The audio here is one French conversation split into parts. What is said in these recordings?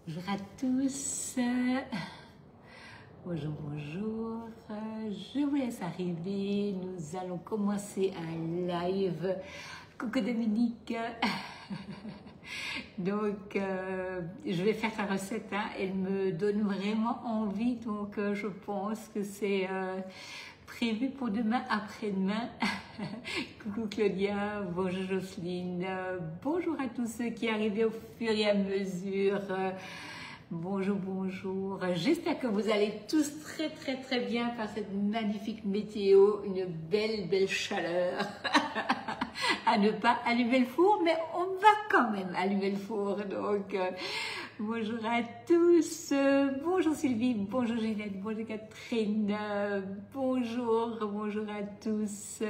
Bonjour à tous. Bonjour, bonjour. Je vous laisse arriver. Nous allons commencer un live. Coucou Dominique. Donc, je vais faire la recette. Elle me donne vraiment envie. Donc, je pense que c'est prévu pour demain, après-demain. Coucou Claudia, bonjour Jocelyne, bonjour à tous ceux qui arrivent au fur et à mesure. Bonjour, bonjour. J'espère que vous allez tous très bien par cette magnifique météo, une belle chaleur. À ne pas allumer le four, mais on va quand même allumer le four. Donc, bonjour à tous. Bonjour Sylvie, bonjour Ginette, bonjour Catherine. Bonjour à tous.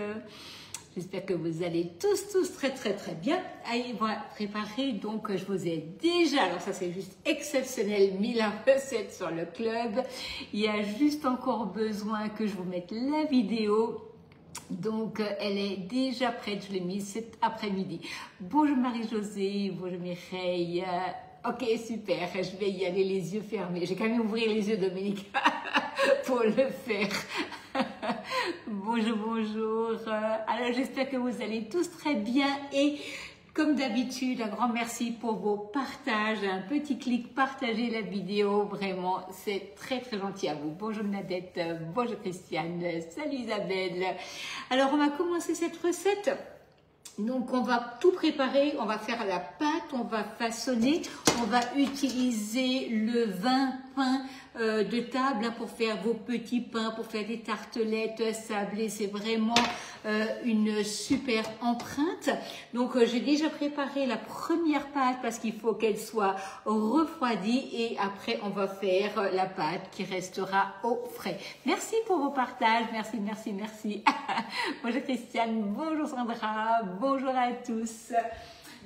J'espère que vous allez tous très bien. Allez, voilà, préparer. Donc, je vous ai déjà, alors ça c'est juste exceptionnel, mis la recette sur le club. Il y a juste encore besoin que je vous mette la vidéo. Donc, elle est déjà prête, je l'ai mise cet après-midi. Bonjour Marie-Josée, bonjour Mireille. Ok, super, je vais y aller les yeux fermés. J'ai quand même ouvrir les yeux, Dominique, pour le faire. Bonjour. Alors, j'espère que vous allez tous très bien et comme d'habitude, un grand merci pour vos partages. Un petit clic, partagez la vidéo. Vraiment, c'est très gentil à vous. Bonjour Nadette, bonjour Christiane, salut Isabelle. Alors, on va commencer cette recette. Donc, on va tout préparer. On va faire la pâte, on va façonner. On va utiliser le 20 pains de table pour faire vos petits pains, pour faire des tartelettes sablées. C'est vraiment une super empreinte. Donc, j'ai déjà préparé la première pâte parce qu'il faut qu'elle soit refroidie et après, on va faire la pâte qui restera au frais. Merci pour vos partages. Merci. Bonjour Christiane, bonjour Sandra, bonjour à tous.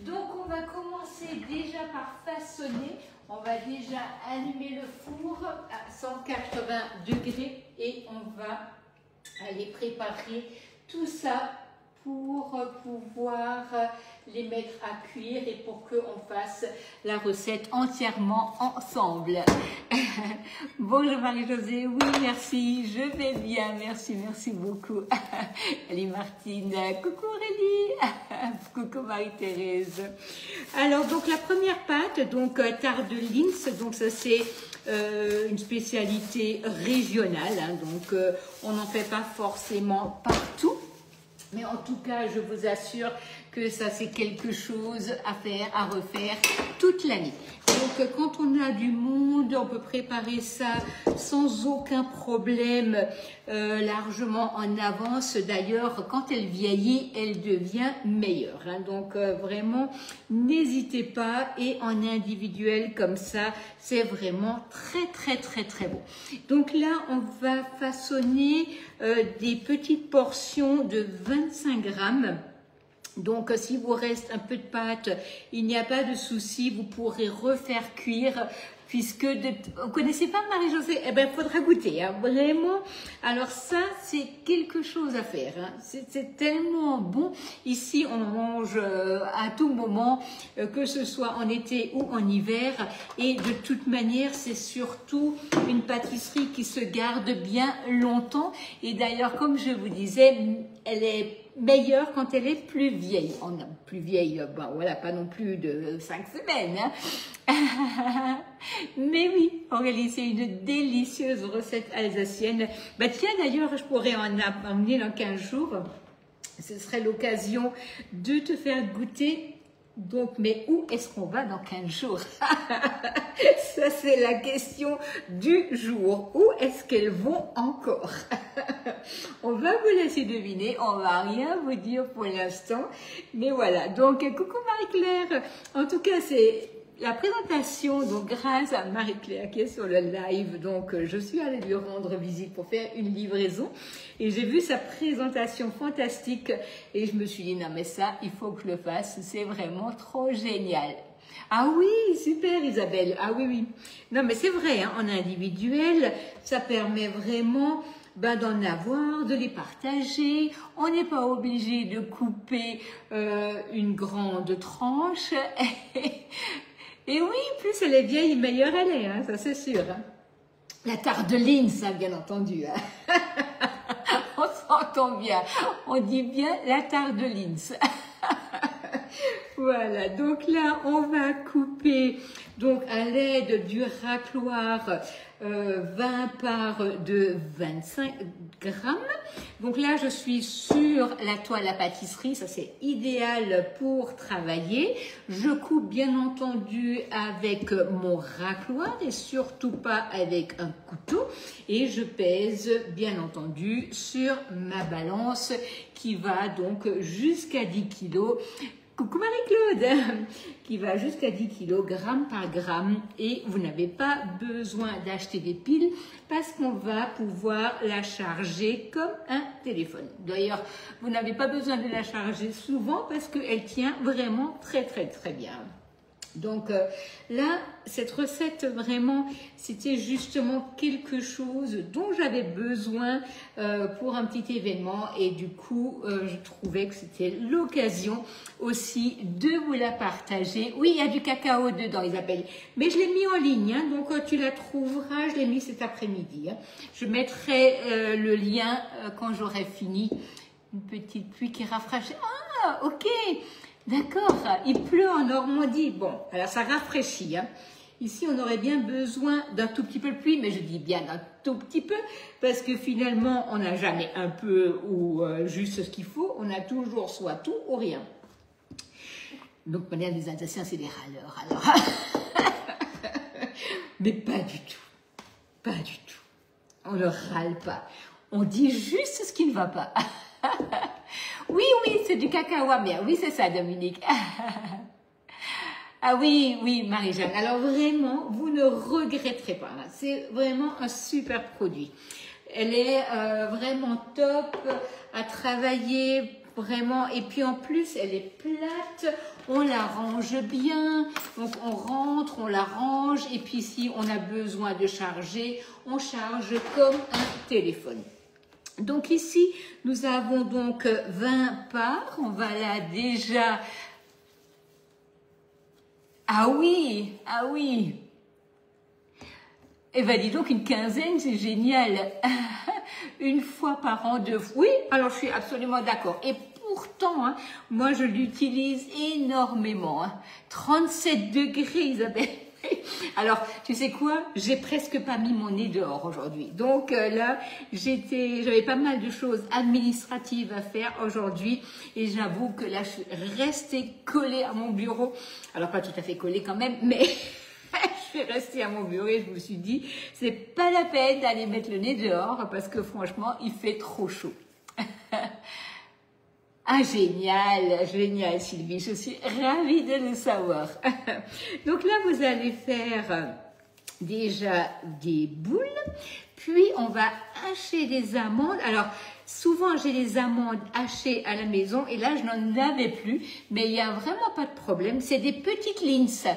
Donc, on va commencer déjà par façonner. On va déjà allumer le four à 180 degrés et on va aller préparer tout ça pour pouvoir les mettre à cuire et pour qu'on fasse la recette entièrement ensemble. Bonjour Marie-Josée, oui merci, je vais bien, merci beaucoup. Allez Martine, coucou Aurélie, coucou Marie-Thérèse. Alors donc la première pâte, donc tardelines, donc ça c'est une spécialité régionale, hein, donc on n'en fait pas forcément partout. Mais en tout cas, je vous assure que ça, c'est quelque chose à faire, à refaire toute l'année. Donc, quand on a du monde, on peut préparer ça sans aucun problème, largement en avance. D'ailleurs, quand elle vieillit, elle devient meilleure. Hein. Donc, vraiment, n'hésitez pas. Et en individuel, comme ça, c'est vraiment très bon. Donc là, on va façonner des petites portions de 25 grammes. Donc, s'il vous reste un peu de pâte, il n'y a pas de souci, vous pourrez refaire cuire, puisque vous ne connaissez pas Marie-Josée, eh bien, il faudra goûter, hein, vraiment. Alors ça, c'est quelque chose à faire, hein. C'est tellement bon. Ici, on mange à tout moment, que ce soit en été ou en hiver. Et de toute manière, c'est surtout une pâtisserie qui se garde bien longtemps. Et d'ailleurs, comme je vous disais, elle est meilleure quand elle est plus vieille. On a plus vieille, ben voilà, pas non plus de 5 semaines. Hein. Mais oui, Aurélie, c'est une délicieuse recette alsacienne. Bah tiens, d'ailleurs, je pourrais en amener dans 15 jours. Ce serait l'occasion de te faire goûter. Donc, mais où est-ce qu'on va dans 15 jours? Ça, c'est la question du jour. Où est-ce qu'elles vont encore? On va vous laisser deviner. On va rien vous dire pour l'instant. Mais voilà. Donc, coucou Marie-Claire. En tout cas, c'est la présentation, donc grâce à Marie-Claire qui est sur le live. Donc, je suis allée lui rendre visite pour faire une livraison. Et j'ai vu sa présentation fantastique. Et je me suis dit, non mais ça, il faut que je le fasse. C'est vraiment trop génial. Ah oui, super Isabelle. Ah oui. Non mais c'est vrai, hein, en individuel, ça permet vraiment d'en avoir, de les partager. On n'est pas obligé de couper une grande tranche. Et oui, plus elle est vieille, meilleure elle est, hein, ça c'est sûr. Hein. La tardeline, ça bien entendu. Hein. On s'entend bien. On dit bien la tardeline. Voilà, donc là, on va couper donc à l'aide du racloir 20 parts de 25 grammes. Donc là, je suis sur la toile à pâtisserie, ça c'est idéal pour travailler. Je coupe bien entendu avec mon racloir et surtout pas avec un couteau. Et je pèse bien entendu sur ma balance qui va donc jusqu'à 10 kg. Coucou Marie-Claude, qui va jusqu'à 10 kg, gramme par gramme, et vous n'avez pas besoin d'acheter des piles parce qu'on va pouvoir la charger comme un téléphone. D'ailleurs, vous n'avez pas besoin de la charger souvent parce qu'elle tient vraiment très bien. Donc là, cette recette vraiment, c'était justement quelque chose dont j'avais besoin pour un petit événement et du coup, je trouvais que c'était l'occasion aussi de vous la partager. Oui, il y a du cacao dedans, Isabelle, mais je l'ai mis en ligne, hein, donc tu la trouveras, je l'ai mis cet après-midi. Hein. Je mettrai le lien quand j'aurai fini. Une petite pluie qui rafraîchit. Ah, ok. D'accord, il pleut en Normandie. Bon, alors ça rafraîchit. Hein. Ici, on aurait bien besoin d'un tout petit peu de pluie, mais je dis bien d'un tout petit peu, parce que finalement, on n'a jamais un peu ou juste ce qu'il faut. On a toujours soit tout ou rien. Donc, manière des Alsaciens, c'est des râleurs. Alors, mais pas du tout. Pas du tout. On ne râle pas. On dit juste ce qui ne va pas. Oui, c'est du cacao amer. Oui, c'est ça, Dominique. Ah oui, Marie-Jeanne. Alors vraiment, vous ne regretterez pas. C'est vraiment un super produit. Elle est vraiment top à travailler, vraiment. Et puis en plus, elle est plate. On la range bien. Donc on rentre, on la range. Et puis si on a besoin de charger, on charge comme un téléphone. Donc ici, nous avons donc 20 parts. On va là déjà... Ah oui. Eh bien, dis donc, une quinzaine, c'est génial. Une fois par an, 2 fois. Oui, alors je suis absolument d'accord. Et pourtant, hein, moi, je l'utilise énormément. Hein. 37 degrés, Isabelle. Alors, tu sais quoi? J'ai presque pas mis mon nez dehors aujourd'hui. Donc là, j'avais pas mal de choses administratives à faire aujourd'hui. Et j'avoue que là, je suis restée collée à mon bureau. Alors, pas tout à fait collée quand même, mais je suis restée à mon bureau et je me suis dit, c'est pas la peine d'aller mettre le nez dehors parce que franchement, il fait trop chaud. Ah, génial Sylvie, je suis ravie de le savoir. Donc là, vous allez faire déjà des boules, puis on va hacher des amandes. Alors, souvent j'ai les amandes hachées à la maison et là, je n'en avais plus, mais il n'y a vraiment pas de problème. C'est des petites linces.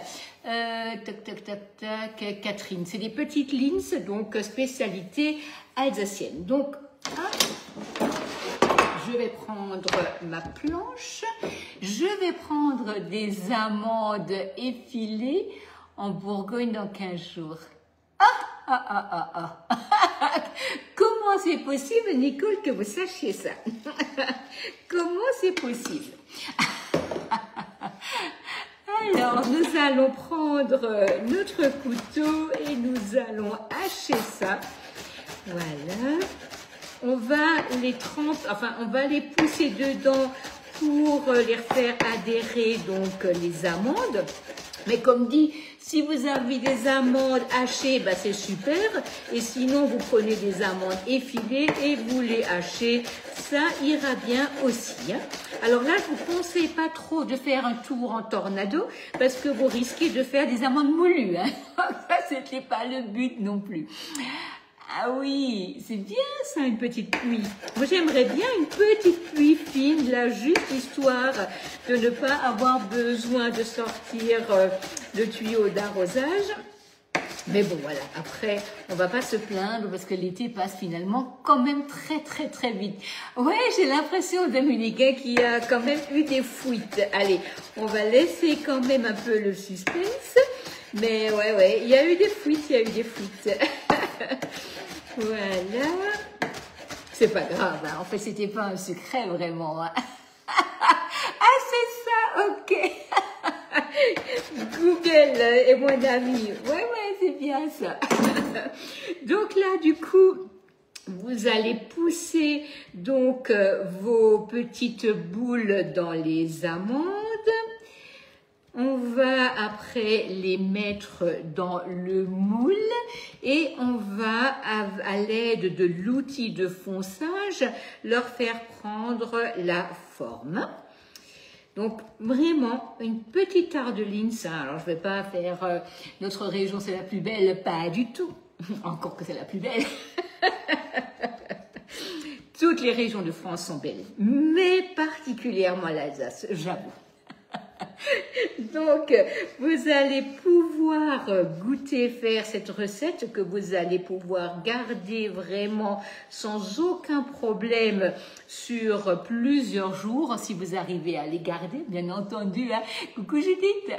Catherine, c'est des petites linces, donc spécialité alsacienne. Donc, je vais prendre ma planche, je vais prendre des amandes effilées en Bourgogne dans 15 jours. Comment c'est possible, Nicole, que vous sachiez ça? Comment c'est possible? Alors, nous allons prendre notre couteau et nous allons hacher ça. Voilà. On va les tremper, enfin, on va les pousser dedans pour les faire adhérer, donc, les amandes. Mais comme dit, si vous avez des amandes hachées, bah, c'est super. Et sinon, vous prenez des amandes effilées et vous les hachez. Ça ira bien aussi. Hein. Alors là, je vous conseille pas trop de faire un tour en tornado parce que vous risquez de faire des amandes moulues. Hein. Ça, c'était pas le but non plus. Ah oui, c'est bien ça, une petite pluie. Moi, j'aimerais bien une petite pluie fine, là, juste histoire de ne pas avoir besoin de sortir le tuyau d'arrosage. Mais bon, voilà, après, on va pas se plaindre parce que l'été passe finalement quand même très vite. Ouais, j'ai l'impression, Dominique, qu'il y a quand même eu des fuites. Allez, on va laisser quand même un peu le suspense. Mais ouais, il y a eu des fuites, il y a eu des fuites. Voilà. C'est pas grave, hein. En fait, c'était pas un secret vraiment. Hein. Ah, c'est ça, ok. Google est mon ami. Ouais, c'est bien ça. Donc là, du coup, vous allez pousser donc vos petites boules dans les amandes. On va après les mettre dans le moule et on va, à l'aide de l'outil de fonçage, leur faire prendre la forme. Donc vraiment une petite ardeline, ça. Alors je vais pas faire notre région c'est la plus belle, pas du tout. Encore que c'est la plus belle. Toutes les régions de France sont belles, mais particulièrement l'Alsace, j'avoue. Donc, vous allez pouvoir goûter, faire cette recette que vous allez pouvoir garder vraiment sans aucun problème sur plusieurs jours, si vous arrivez à les garder, bien entendu. Hein. Coucou Judith.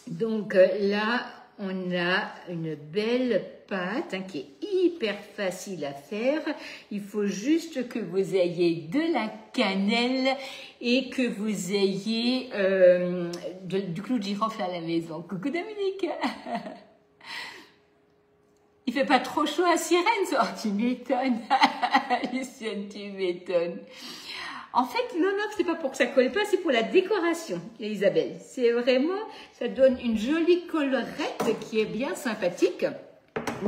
Donc là, on a une belle pâte qui est hyper facile à faire. Il faut juste que vous ayez de la cannelle et que vous ayez du clou de girofle à la maison. Coucou Dominique. Il fait pas trop chaud à Sirène, ça. Oh, tu m'étonnes. Lucienne, tu m'étonnes. En fait, non, c'est pas pour que ça colle pas, c'est pour la décoration, Isabelle. C'est vraiment, ça donne une jolie collerette qui est bien sympathique.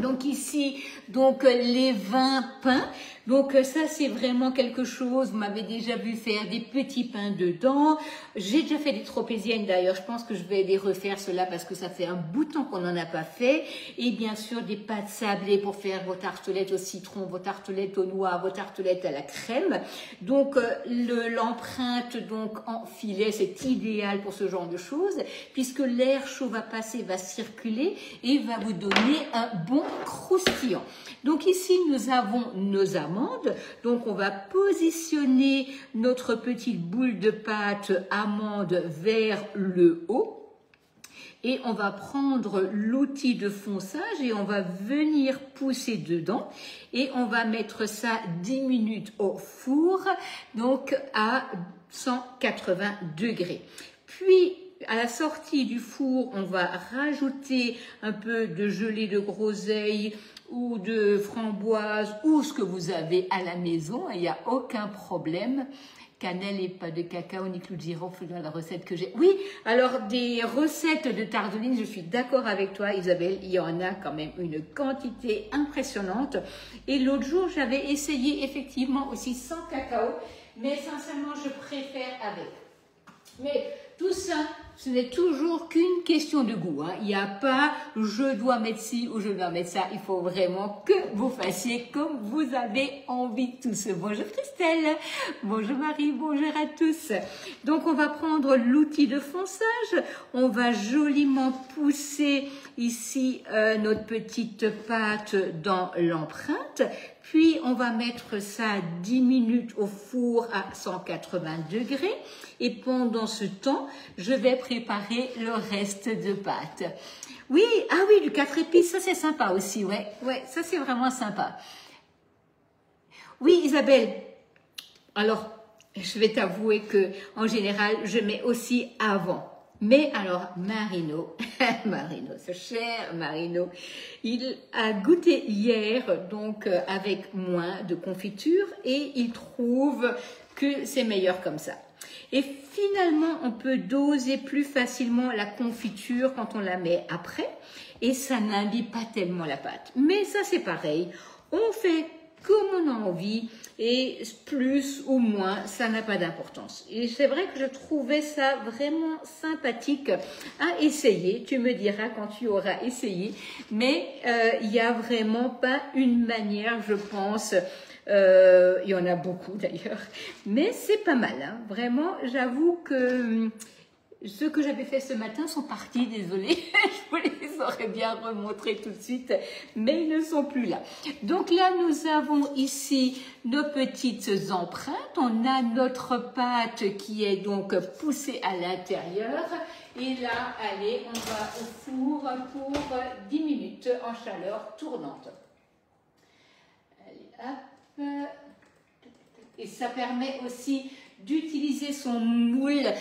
Donc ici, donc les vins peints. Donc ça, c'est vraiment quelque chose, vous m'avez déjà vu faire des petits pains dedans. J'ai déjà fait des tropéziennes d'ailleurs, je pense que je vais les refaire cela parce que ça fait un bout de temps qu'on n'en a pas fait. Et bien sûr, des pâtes sablées pour faire vos tartelettes au citron, vos tartelettes aux noix, vos tartelettes à la crème. Donc l'empreinte donc en filet, c'est idéal pour ce genre de choses puisque l'air chaud va passer, va circuler et va vous donner un bon croustillant. Donc ici, nous avons nos amandes. Donc on va positionner notre petite boule de pâte amande vers le haut. Et on va prendre l'outil de fonçage et on va venir pousser dedans. Et on va mettre ça 10 minutes au four, donc à 180 degrés. Puis, à la sortie du four, on va rajouter un peu de gelée de groseille ou de framboise ou ce que vous avez à la maison. Il n'y a aucun problème. Cannelle et pas de cacao ni clou de girofle dans la recette que j'ai. Oui, alors des recettes de tarteline, je suis d'accord avec toi Isabelle, il y en a quand même une quantité impressionnante. Et l'autre jour, j'avais essayé effectivement aussi sans cacao, mais sincèrement, je préfère avec. Mais tout ça, ce n'est toujours qu'une question de goût. Hein. Il n'y a pas « je dois mettre ci » ou « je dois mettre ça ». Il faut vraiment que vous fassiez comme vous avez envie tous. Bonjour Christelle, bonjour Marie, bonjour à tous. Donc on va prendre l'outil de fonçage. On va joliment pousser ici notre petite pâte dans l'empreinte. Puis, on va mettre ça 10 minutes au four à 180 degrés. Et pendant ce temps, je vais préparer le reste de pâte. Oui, ah oui, du 4 épices, ça c'est sympa aussi, ouais, ça c'est vraiment sympa. Oui, Isabelle, alors, je vais t'avouer que en général, je mets aussi avant. Mais alors, Marino, ce cher Marino, il a goûté hier, donc avec moins de confiture, et il trouve que c'est meilleur comme ça. Et finalement, on peut doser plus facilement la confiture quand on la met après, et ça n'imbibe pas tellement la pâte. Mais ça, c'est pareil, on fait comme on a envie, et plus ou moins, ça n'a pas d'importance. Et c'est vrai que je trouvais ça vraiment sympathique à essayer. Tu me diras quand tu auras essayé. Mais il n'y a vraiment pas une manière, je pense. Il y en a beaucoup d'ailleurs. Mais c'est pas mal. Hein. Vraiment, j'avoue que ceux que j'avais fait ce matin sont partis. Désolée, je vous les aurais bien remontré tout de suite, mais ils ne sont plus là. Donc là, nous avons ici nos petites empreintes. On a notre pâte qui est donc poussée à l'intérieur. Et là, allez, on va au four pour 10 minutes en chaleur tournante. Allez, hop. Et ça permet aussi d'utiliser son moule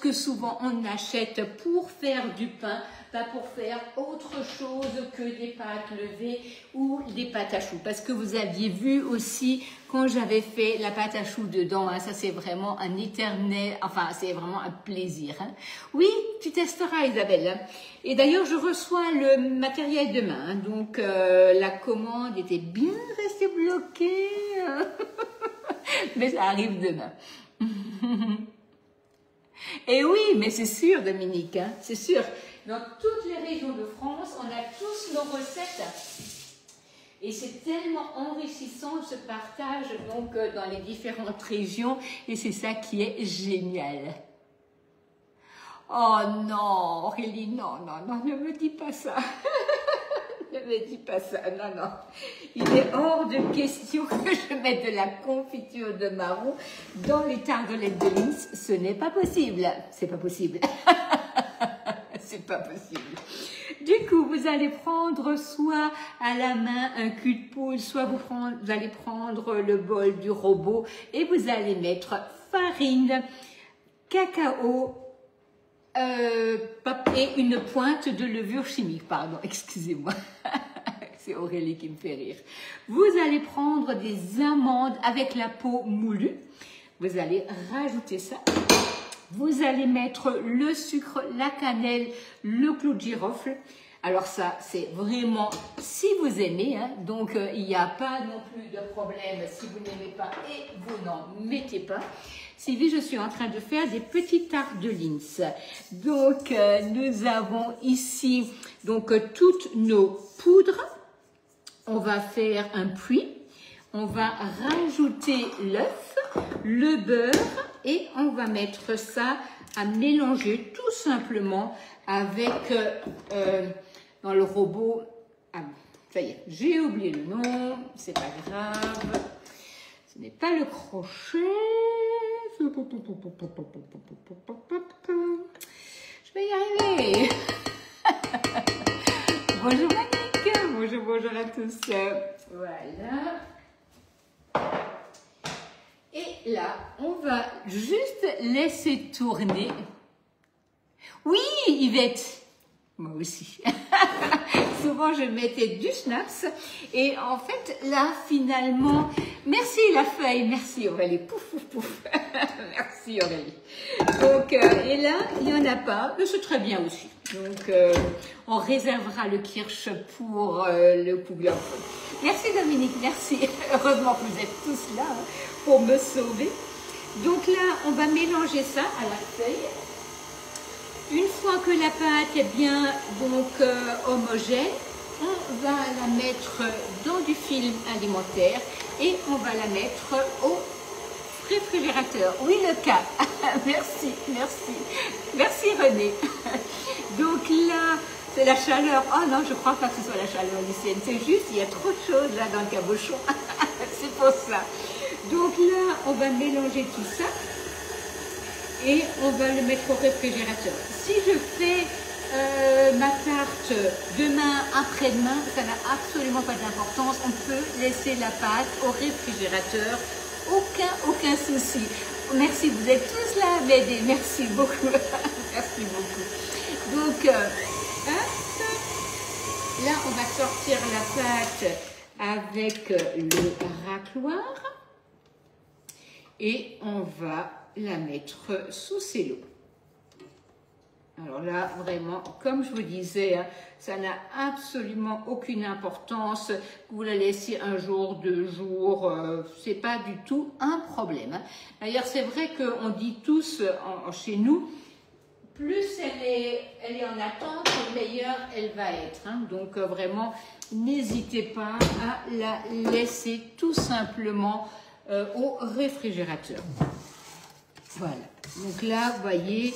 que souvent on achète pour faire du pain, pas pour faire autre chose que des pâtes levées ou des pâtes à choux. Parce que vous aviez vu aussi quand j'avais fait la pâte à choux dedans, hein, ça c'est vraiment un éternel, enfin c'est vraiment un plaisir. Hein. Oui, tu testeras Isabelle. Et d'ailleurs je reçois le matériel demain, hein, donc la commande était bien restée bloquée, mais ça arrive demain. Et oui, mais c'est sûr Dominique, hein, c'est sûr. Dans toutes les régions de France, on a tous nos recettes. Et c'est tellement enrichissant ce partage donc dans les différentes régions et c'est ça qui est génial. Oh non, Aurélie, non, non, non, ne me dis pas ça. Ne me dis pas ça, non, non. Il est hors de question que je mette de la confiture de marron dans les tartelettes de Linz. Ce n'est pas possible. C'est pas possible. C'est pas possible. Du coup, vous allez prendre soit à la main un cul de poule, soit vous allez prendre le bol du robot et vous allez mettre farine, cacao, et une pointe de levure chimique, pardon, excusez-moi, c'est Aurélie qui me fait rire. Vous allez prendre des amandes avec la peau moulue, vous allez rajouter ça, vous allez mettre le sucre, la cannelle, le clou de girofle. Alors ça, c'est vraiment si vous aimez, hein, donc il n'y a pas non plus de problème si vous n'aimez pas et vous n'en mettez pas. Sylvie, je suis en train de faire des petites tartes de Linz. Donc, nous avons ici donc toutes nos poudres. On va faire un puits. On va rajouter l'œuf, le beurre et on va mettre ça à mélanger tout simplement avec dans le robot. Ah, ça y est, j'ai oublié le nom, c'est pas grave. Ce n'est pas le crochet. Je vais y arriver. Bonjour Monique, bonjour, bonjour à tous. Voilà. Et là, on va juste laisser tourner. Oui, Yvette, moi aussi. Souvent, je mettais du schnapps. Et en fait, là, finalement, merci la feuille, merci Aurélie. Pouf, pouf, pouf. Merci Aurélie. Donc, et là, il n'y en a pas, mais c'est très bien aussi. Donc, on réservera le kirsch pour le Kugelhopfen. Merci Dominique, merci. Heureusement que vous êtes tous là hein, pour me sauver. Donc là, on va mélanger ça à la feuille. Une fois que la pâte est bien donc homogène, on va la mettre dans du film alimentaire et on va la mettre au réfrigérateur. Oui, le cas. Merci, merci. Merci René. Donc là, c'est la chaleur. Oh non, je crois pas que ce soit la chaleur lycéenne. C'est juste, il y a trop de choses là dans le cabochon. C'est pour ça. Donc là, on va mélanger tout ça. Et on va le mettre au réfrigérateur. Si je fais ma tarte demain, après-demain, ça n'a absolument pas d'importance. On peut laisser la pâte au réfrigérateur. Aucun souci. Merci, vous êtes tous là à m'aider. Merci beaucoup. Merci beaucoup. Donc, là, on va sortir la pâte avec le racloir. Et on va la mettre sous cello. Alors là, vraiment, comme je vous disais, hein, ça n'a absolument aucune importance que vous la laissiez un jour, 2 jours, c'est pas du tout un problème. Hein. D'ailleurs, c'est vrai qu'on dit tous chez nous, plus elle est en attente, meilleure elle va être. Hein. Donc vraiment, n'hésitez pas à la laisser tout simplement au réfrigérateur. Voilà, donc là, vous voyez,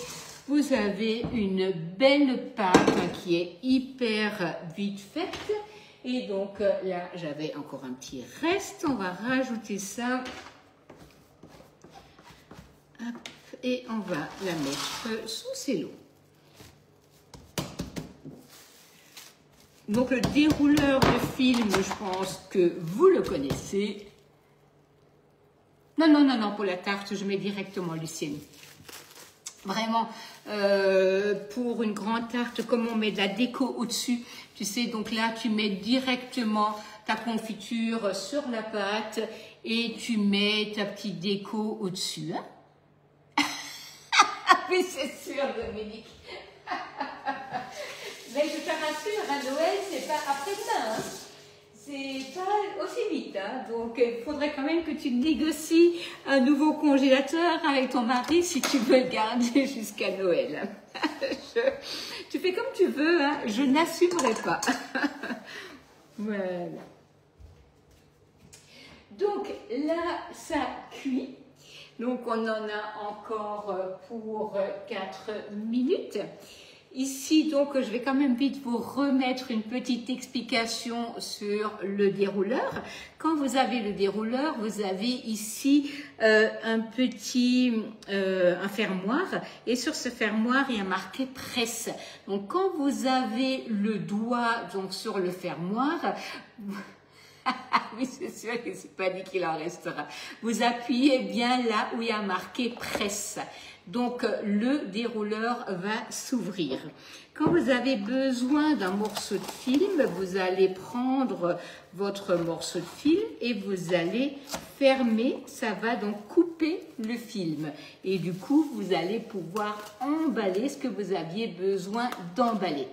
vous avez une belle pâte qui est hyper vite faite. Et donc là, j'avais encore un petit reste. On va rajouter ça. Hop, et on va la mettre sous cello. Donc le dérouleur de film, je pense que vous le connaissez. Non, non, non, non, pour la tarte, je mets directement Lucienne. Vraiment, pour une grande tarte, comme on met de la déco au-dessus, tu sais, donc là, tu mets directement ta confiture sur la pâte et tu mets ta petite déco au-dessus. Hein? Mais c'est sûr, Dominique. Mais je te rassure, à Noël, c'est pas après-demain. Hein? C'est pas aussi vite, hein. Donc il faudrait quand même que tu négocies un nouveau congélateur avec ton mari si tu veux le garder jusqu'à Noël. Tu fais comme tu veux, hein. Je n'assumerai pas. Voilà. Donc là, ça cuit. Donc on en a encore pour 4 minutes. Ici, donc, je vais quand même vite vous remettre une petite explication sur le dérouleur. Quand vous avez le dérouleur, vous avez ici un fermoir. Et sur ce fermoir, il y a marqué presse. Donc, quand vous avez le doigt donc, sur le fermoir, oui, c'est sûr que c'est pas dit qu'il en restera. Vous appuyez bien là où il y a marqué presse. Donc, le dérouleur va s'ouvrir. Quand vous avez besoin d'un morceau de film, vous allez prendre votre morceau de film et vous allez fermer. Ça va donc couper le film. Et du coup, vous allez pouvoir emballer ce que vous aviez besoin d'emballer.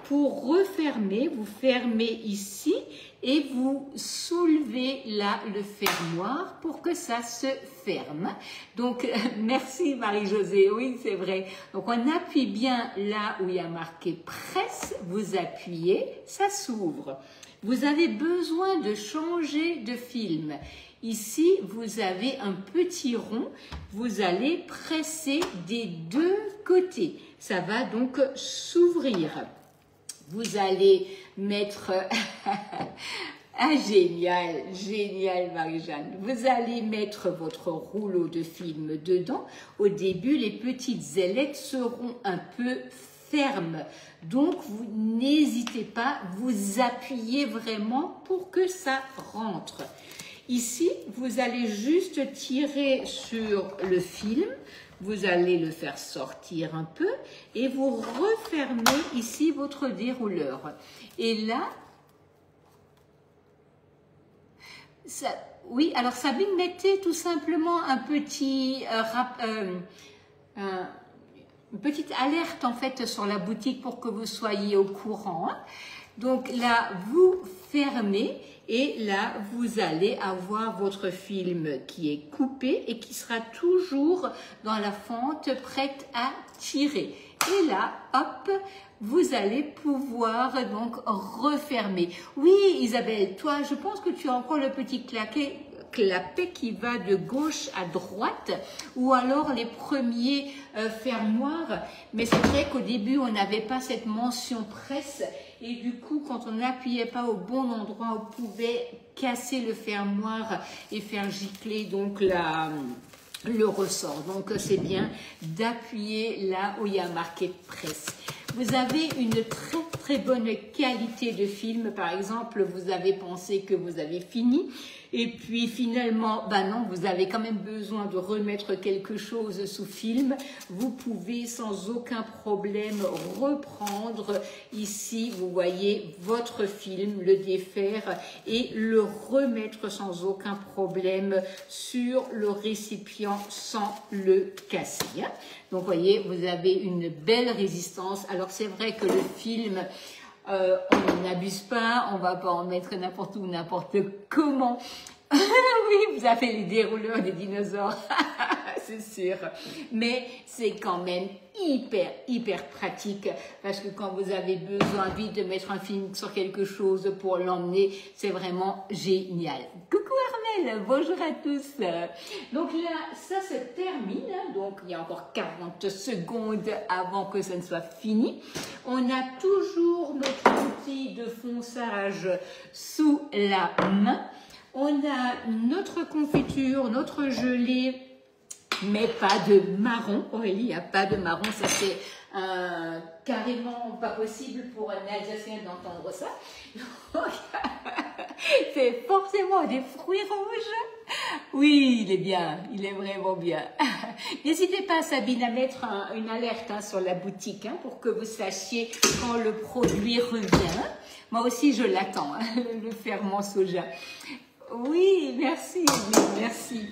Pour refermer, vous fermez ici et vous soulevez là le fermoir pour que ça se ferme. Donc, merci Marie-Josée, oui c'est vrai. Donc, on appuie bien là où il y a marqué presse, vous appuyez, ça s'ouvre. Vous avez besoin de changer de film. Ici, vous avez un petit rond, vous allez presser des deux côtés. Ça va donc s'ouvrir. Vous allez mettre... ah, génial, génial Marie-Jeanne. Vous allez mettre votre rouleau de film dedans. Au début, les petites ailettes seront un peu fermes. Donc, vous n'hésitez pas, vous appuyez vraiment pour que ça rentre. Ici, vous allez juste tirer sur le film. Vous allez le faire sortir un peu et vous refermez ici votre dérouleur. Et là, oui, alors Sabine, mettez tout simplement un petit, une petite alerte en fait sur la boutique pour que vous soyez au courant. Donc là, vous fermez. Et là, vous allez avoir votre film qui est coupé et qui sera toujours dans la fente prête à tirer. Et là, hop, vous allez pouvoir donc refermer. Oui, Isabelle, toi, je pense que tu as encore le petit clapet qui va de gauche à droite ou alors les premiers fermoirs. Mais c'est vrai qu'au début, on n'avait pas cette mention presse. Et du coup, quand on n'appuyait pas au bon endroit, on pouvait casser le fermoir et faire gicler donc le ressort. Donc, c'est bien d'appuyer là où il y a marqué presse. Vous avez une très très bonne qualité de film. Par exemple, vous avez pensé que vous avez fini. Et puis finalement, ben non, vous avez quand même besoin de remettre quelque chose sous film. Vous pouvez sans aucun problème reprendre ici, vous voyez, votre film, le défaire et le remettre sans aucun problème sur le récipient sans le casser. Donc, vous voyez, vous avez une belle résistance. Alors, c'est vrai que le film... on n'abuse pas, on va pas en mettre n'importe où, n'importe comment. Oui, vous avez les dérouleurs des dinosaures, c'est sûr. Mais c'est quand même hyper pratique parce que quand vous avez besoin vite de mettre un film sur quelque chose pour l'emmener, c'est vraiment génial. Coucou Hermès! Noël, bonjour à tous. Donc là, ça se termine, donc il y a encore 40 secondes avant que ça ne soit fini. On a toujours notre outil de fonçage sous la main. On a notre confiture, notre gelée, mais pas de marron. Aurélie, il n'y a pas de marron, ça c'est carrément pas possible pour un Alsacien d'entendre ça. C'est forcément des fruits rouges. Oui, il est bien, il est vraiment bien. N'hésitez pas, Sabine, à mettre une alerte sur la boutique pour que vous sachiez quand le produit revient. Moi aussi, je l'attends, le ferment soja. Oui, merci, merci.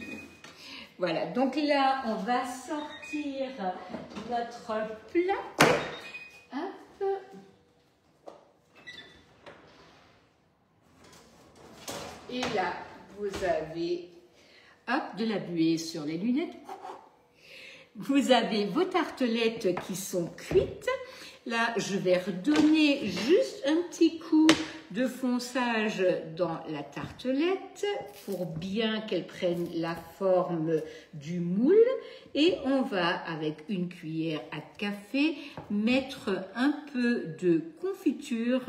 Voilà, donc là, on va sortir notre plat. Hop. Et là, vous avez de la buée sur les lunettes. Vous avez vos tartelettes qui sont cuites. Là, je vais redonner juste un petit coup de fonçage dans la tartelette pour bien qu'elle prenne la forme du moule. Et on va, avec une cuillère à café, mettre un peu de confiture.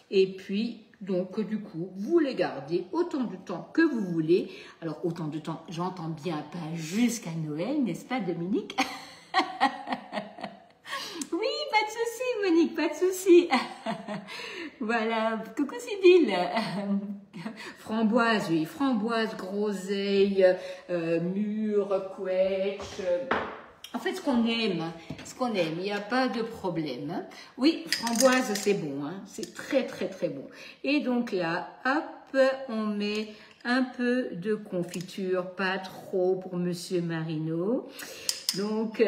Et puis, donc, du coup, vous les gardez autant de temps que vous voulez. Alors, autant de temps, j'entends bien, pas jusqu'à Noël, n'est-ce pas, Dominique? Oui, pas de souci, Monique, pas de souci. Voilà, coucou Sybille. Framboise, oui, framboise, groseille, mûre, couèche. En fait, ce qu'on aime, il n'y a pas de problème. Oui, framboise, c'est bon, c'est très, très, très bon. Et donc là, hop, on met un peu de confiture, pas trop pour Monsieur Marino. Donc,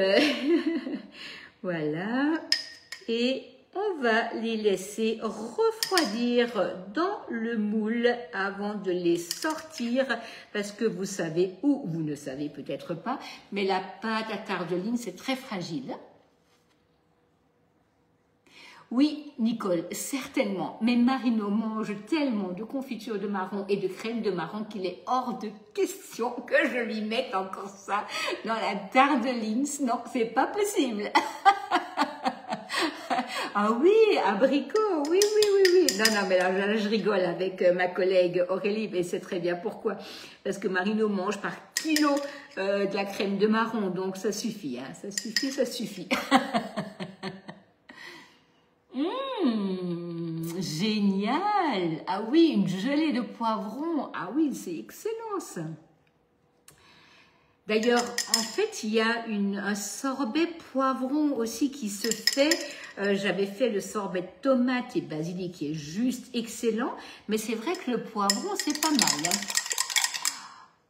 voilà. Et on va les laisser refroidir dans le moule avant de les sortir parce que vous savez, ou vous ne savez peut-être pas, mais la pâte à tarteline, c'est très fragile. Oui, Nicole, certainement, mais Marino mange tellement de confiture de marron et de crème de marron qu'il est hors de question que je lui mette encore ça dans la tarteline. Non, c'est pas possible. Ah oui, abricot, oui. Non, mais là, je rigole avec ma collègue Aurélie, mais c'est très bien. Pourquoi? Parce que Marino mange par kilo de la crème de marron, donc ça suffit, ça suffit. Génial! Ah oui, une gelée de poivron. Ah oui, c'est excellent ça. D'ailleurs, en fait, il y a un sorbet poivron aussi qui se fait. J'avais fait le sorbet tomate et basilic qui est juste excellent. Mais c'est vrai que le poivron, c'est pas mal.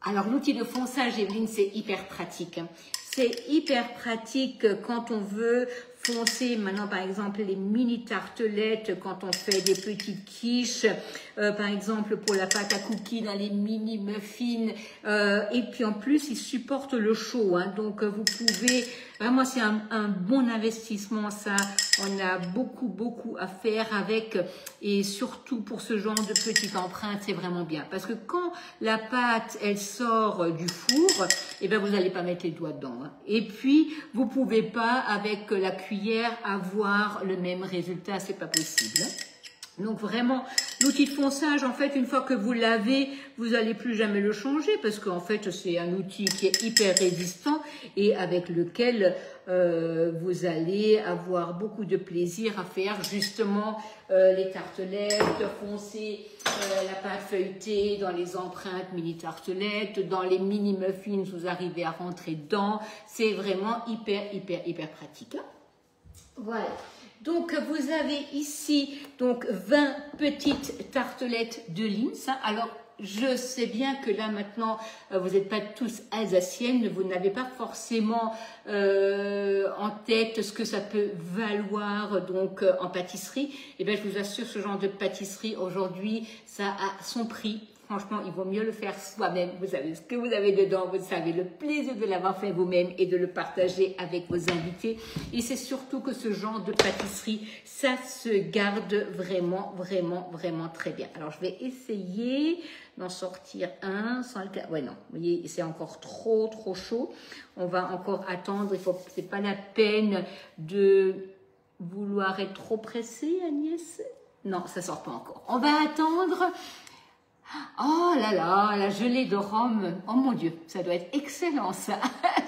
Alors, l'outil de fonçage, Evelyne, c'est hyper pratique. C'est hyper pratique quand on veut foncer maintenant, par exemple, les mini tartelettes, quand on fait des petites quiches, par exemple, pour la pâte à cookies, dans les mini muffins. Et puis, en plus, ils supportent le chaud. Donc, vous pouvez... Vraiment, c'est un bon investissement, ça. On a beaucoup à faire avec. Et surtout, pour ce genre de petite empreinte, c'est vraiment bien. Parce que quand la pâte, elle sort du four, eh ben, vous n'allez pas mettre les doigts dedans. Et puis, vous pouvez pas, avec la cuillère, avoir le même résultat. C'est pas possible. Donc vraiment, l'outil de fonçage, en fait, une fois que vous l'avez, vous n'allez plus jamais le changer parce qu'en fait, c'est un outil qui est hyper résistant et avec lequel vous allez avoir beaucoup de plaisir à faire justement les tartelettes, foncer la pâte feuilletée dans les empreintes mini tartelettes, dans les mini muffins, vous arrivez à rentrer dedans. C'est vraiment hyper pratique. Voilà. Donc, vous avez ici donc 20 petites tartelettes de Lindt. Alors, je sais bien que là, maintenant, vous n'êtes pas tous alsaciennes, vous n'avez pas forcément en tête ce que ça peut valoir donc en pâtisserie. Eh bien, je vous assure, ce genre de pâtisserie, aujourd'hui, ça a son prix. franchement, il vaut mieux le faire soi-même. Vous savez ce que vous avez dedans, vous savez le plaisir de l'avoir fait vous-même et de le partager avec vos invités. Et c'est surtout que ce genre de pâtisserie, ça se garde vraiment, vraiment, vraiment très bien. Alors, je vais essayer d'en sortir un sans le... Ouais, non, vous voyez, c'est encore trop, trop chaud. On va encore attendre. C'est pas la peine de vouloir être trop pressé, Agnès. Non, ça sort pas encore. On va attendre. Oh là là, la gelée de rhum. Oh mon Dieu, ça doit être excellent ça.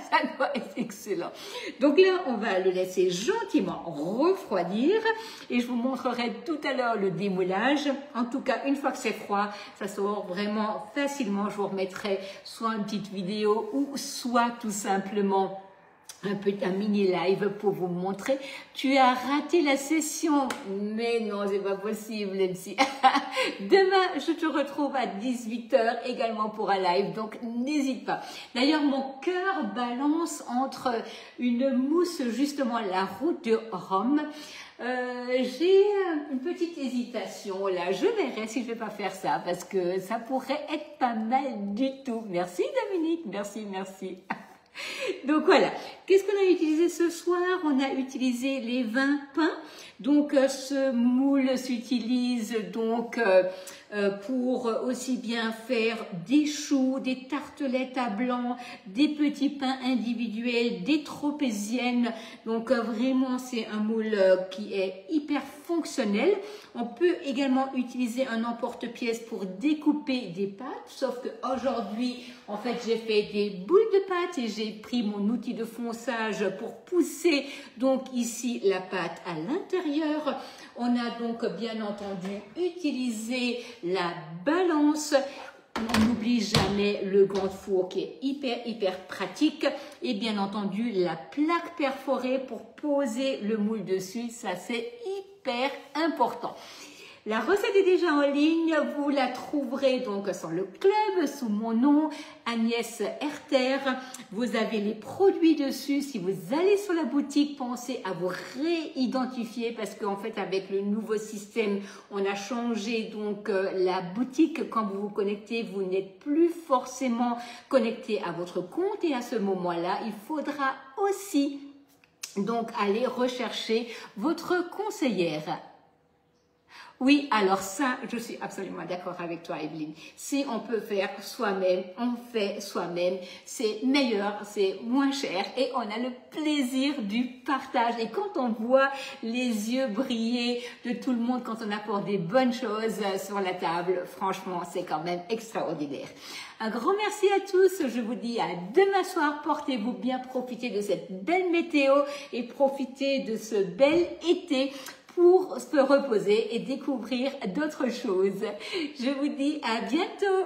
Ça doit être excellent. Donc là, on va le laisser gentiment refroidir et je vous montrerai tout à l'heure le démoulage. En tout cas, une fois que c'est froid, ça sort vraiment facilement. Je vous remettrai soit une petite vidéo ou soit tout simplement un mini live pour vous montrer. Tu as raté la session, mais non, c'est pas possible, MC. Demain, je te retrouve à 18 h également pour un live, donc n'hésite pas. D'ailleurs, mon cœur balance entre une mousse, justement, la route de Rome. J'ai une petite hésitation là, je verrai si je vais pas faire ça parce que ça pourrait être pas mal du tout. Merci Dominique, merci, merci. Donc voilà, qu'est-ce qu'on a utilisé ce soir? On a utilisé les 20 pains. Donc ce moule s'utilise donc pour aussi bien faire des choux, des tartelettes à blanc, des petits pains individuels, des tropéziennes. Donc vraiment c'est un moule qui est hyper fonctionnel. On peut également utiliser un emporte-pièce pour découper des pâtes, sauf que aujourd'hui en fait j'ai fait des boules de pâtes et j'ai pris mon outil de fonçage pour pousser donc ici la pâte à l'intérieur. On a donc bien entendu utilisé la balance. On n'oublie jamais le gant de four qui est hyper pratique et bien entendu la plaque perforée pour poser le moule dessus, ça c'est hyper important. La recette est déjà en ligne, vous la trouverez donc sur le club sous mon nom, Agnès Herter. Vous avez les produits dessus. Si vous allez sur la boutique, pensez à vous réidentifier parce qu'en fait avec le nouveau système, on a changé donc la boutique. Quand vous vous connectez, vous n'êtes plus forcément connecté à votre compte et à ce moment-là, il faudra aussi donc aller rechercher votre conseillère. Oui, alors ça, je suis absolument d'accord avec toi, Evelyne. Si on peut faire soi-même, on fait soi-même. C'est meilleur, c'est moins cher et on a le plaisir du partage. Et quand on voit les yeux briller de tout le monde, quand on apporte des bonnes choses sur la table, franchement, c'est quand même extraordinaire. Un grand merci à tous. Je vous dis à demain soir. Portez-vous bien, profitez de cette belle météo et profitez de ce bel été pour se reposer et découvrir d'autres choses. Je vous dis à bientôt.